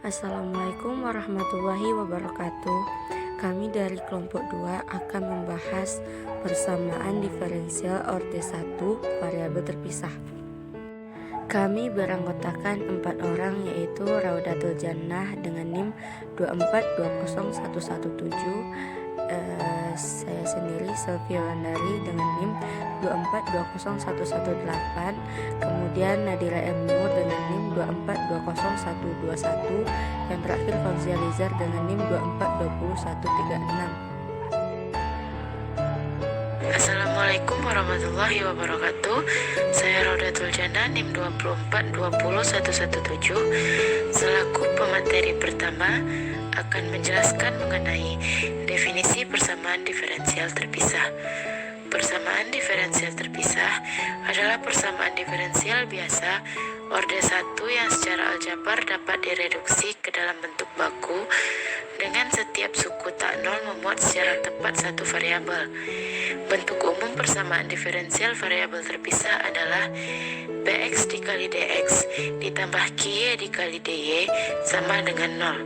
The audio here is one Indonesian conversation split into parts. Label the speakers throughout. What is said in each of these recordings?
Speaker 1: Assalamualaikum warahmatullahi wabarakatuh. Kami dari kelompok 2 akan membahas persamaan diferensial orde 1 variabel terpisah. Kami beranggotakan 4 orang, yaitu Raudatul Jannah dengan NIM 2420117, saya sendiri Selvi Wulandari dengan NIM 2420118, kemudian Nadira M. Nur dengan NIM 2420121, yang terakhir Fauzia Lizar dengan NIM 2420136.
Speaker 2: Assalamualaikum warahmatullahi wabarakatuh. Saya Raudatul Jannah NIM 2420117 selaku pemateri pertama akan menjelaskan mengenai definisi persamaan diferensial terpisah. Persamaan diferensial terpisah adalah persamaan diferensial biasa orde 1 yang secara aljabar dapat direduksi ke dalam bentuk baku dengan setiap suku tak nol memuat secara tepat satu variabel. Bentuk umum persamaan diferensial variabel terpisah adalah Bx dikali Dx ditambah Ky dikali Dy sama dengan 0.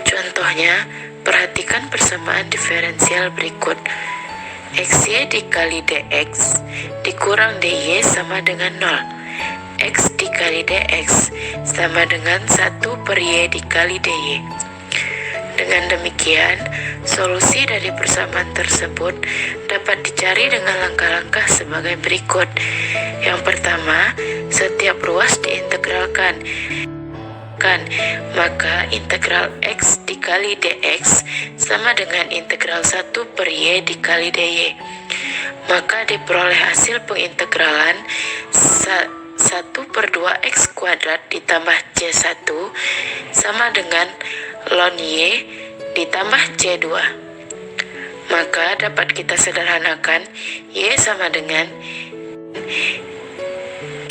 Speaker 2: Contohnya, perhatikan persamaan diferensial berikut. Xy dikali Dx dikurang Dy sama dengan 0. X dikali Dx sama dengan 1 per Y dikali Dy. Dengan demikian, solusi dari persamaan tersebut dapat dicari dengan langkah-langkah sebagai berikut. Yang pertama, setiap ruas diintegralkan. Maka integral X dikali Dx sama dengan integral 1 per Y dikali Dy. Maka diperoleh hasil pengintegralan 1 per 2x kuadrat ditambah C1 sama dengan ln Y ditambah C2. Maka dapat kita sederhanakan Y sama dengan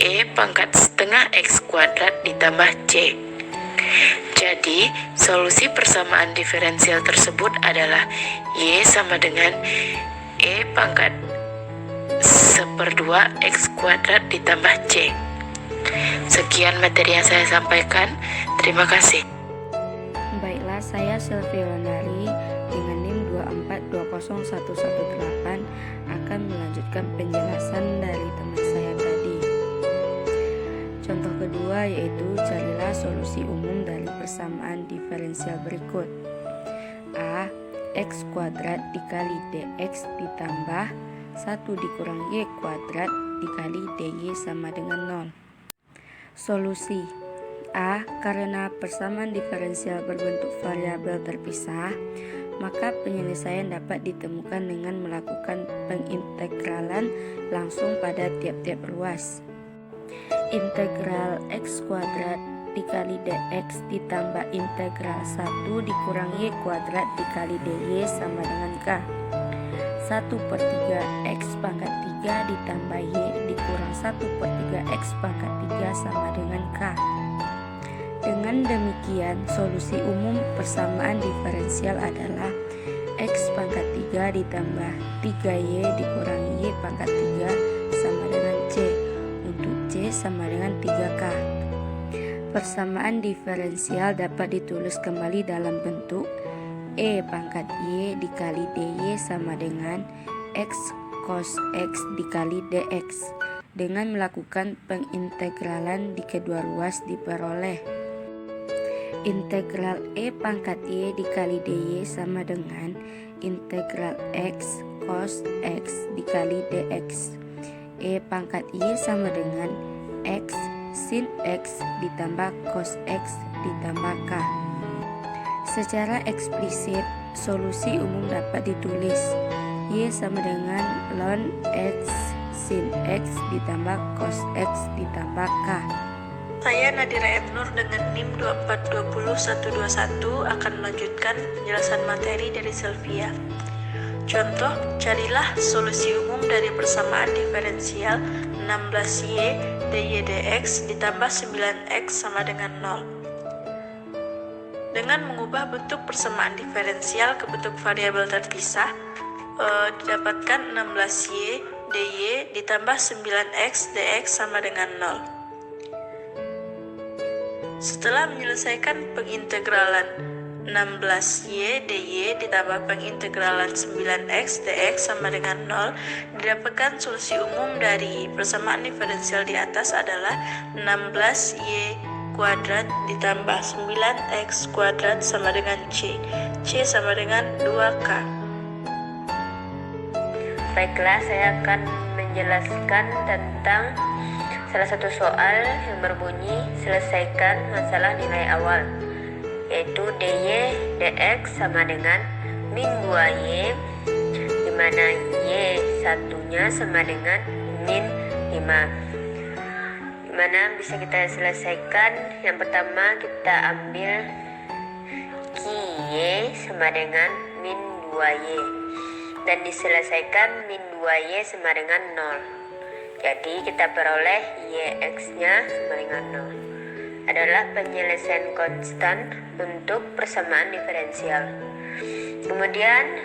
Speaker 2: E pangkat setengah x kuadrat ditambah C. Jadi, solusi persamaan diferensial tersebut adalah Y sama dengan E pangkat 1/2 x kuadrat ditambah C. Sekian materi yang saya sampaikan. Terima kasih.
Speaker 1: Baiklah, saya Selvi Wulandari dengan NIM 2420118 akan melanjutkan penjelasan dari teman saya tadi. Contoh kedua yaitu carilah solusi umum dari persamaan diferensial berikut. A. X kuadrat dikali Dx ditambah 1 dikurang Y kuadrat dikali Dy sama dengan 0. Solusi A. Karena persamaan diferensial berbentuk variabel terpisah, maka penyelesaian dapat ditemukan dengan melakukan pengintegralan langsung pada tiap-tiap ruas. Integral X kuadrat dikali Dx ditambah integral 1 dikurang Y kuadrat dikali Dy sama dengan K. 1 per 3 X pangkat 3 ditambah Y dikurang 1 per 3 X pangkat 3 sama dengan K. Dengan demikian, solusi umum persamaan diferensial adalah X pangkat 3 ditambah 3Y dikurang Y pangkat 3 sama dengan C, untuk C sama dengan 3K. Persamaan diferensial dapat ditulis kembali dalam bentuk E pangkat Y dikali Dy sama dengan X cos X dikali Dx. Dengan melakukan pengintegralan di kedua ruas diperoleh integral E pangkat Y dikali Dy sama dengan integral X cos X dikali Dx. E pangkat Y sama dengan X sin X ditambah cos X ditambah K. Secara eksplisit, solusi umum dapat ditulis Y sama dengan ln X sin X ditambah cos X ditambah K.
Speaker 3: Saya Nadira M. Nur dengan NIM 2420121 akan melanjutkan penjelasan materi dari Sylvia. Contoh, carilah solusi umum dari persamaan diferensial 16Y dy dx ditambah 9x sama dengan 0. Dengan mengubah bentuk persamaan diferensial ke bentuk variabel terpisah, didapatkan 16Y dy ditambah 9x dx sama dengan 0. Setelah menyelesaikan pengintegralan 16y dy ditambah pengintegralan 9x dx sama dengan 0, didapatkan solusi umum dari persamaan diferensial di atas adalah 16y kuadrat ditambah 9x kuadrat sama dengan c. C sama dengan 2k.
Speaker 4: Baiklah, saya akan menjelaskan tentang salah satu soal yang berbunyi selesaikan masalah nilai awal, yaitu dy dx sama dengan min 2y, di mana y satunya sama dengan min 5. Di mana bisa kita selesaikan. Yang pertama kita ambil y sama dengan min 2y dan diselesaikan min 2y sama dengan 0. Jadi kita peroleh yx-nya sama dengan 0. Adalah penyelesaian konstan untuk persamaan diferensial. Kemudian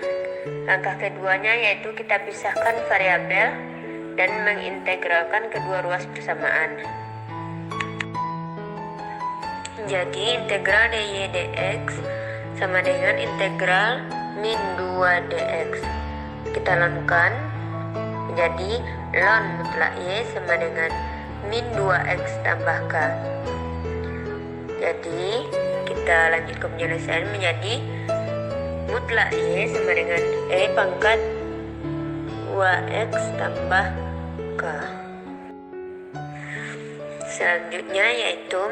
Speaker 4: langkah keduanya yaitu kita pisahkan variabel dan mengintegralkan kedua ruas persamaan. Jadi integral dy dx sama dengan integral min 2 dx. Kita lakukan menjadi ln mutlak y sama dengan min 2x tambah k. Jadi kita lanjut ke penyelesaian menjadi mutlak y sama dengan e pangkat 2x tambah k. Selanjutnya yaitu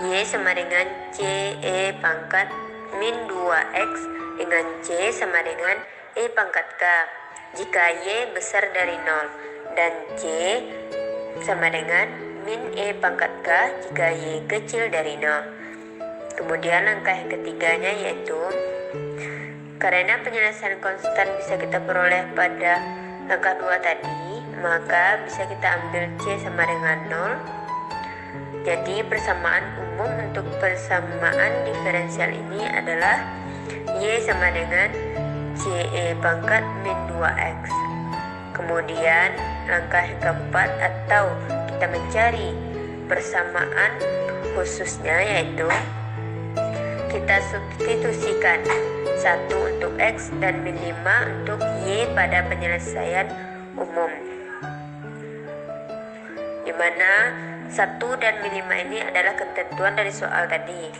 Speaker 4: y sama dengan c e pangkat min 2x dengan c sama dengan e pangkat k jika y besar dari 0 dan c sama dengan min e pangkat k jika y kecil dari 0. Kemudian langkah yang ketiganya yaitu karena penyelesaian konstan bisa kita peroleh pada langkah 2 tadi, maka bisa kita ambil c sama dengan 0. Jadi persamaan umum untuk persamaan diferensial ini adalah y sama dengan c e pangkat min 2x. Kemudian langkah yang keempat atau kita mencari persamaan khususnya yaitu kita substitusikan 1 untuk x dan min 5 untuk y pada penyelesaian umum, di mana 1 dan min 5 ini adalah ketentuan dari soal tadi.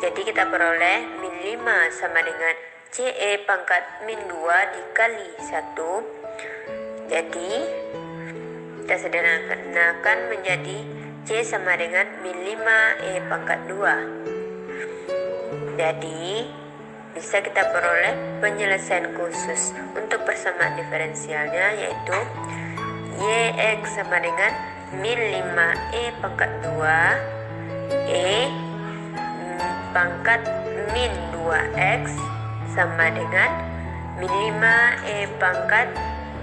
Speaker 4: Jadi kita peroleh min 5 sama dengan c e pangkat min 2 dikali 1. Jadi kita sederhanakan menjadi c sama dengan min 5 e pangkat 2. Jadi bisa kita peroleh penyelesaian khusus untuk persamaan diferensialnya yaitu yx sama dengan min 5 e pangkat 2 e pangkat min 2x sama dengan min 5 e pangkat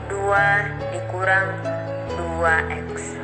Speaker 4: 2 dikurang 2x.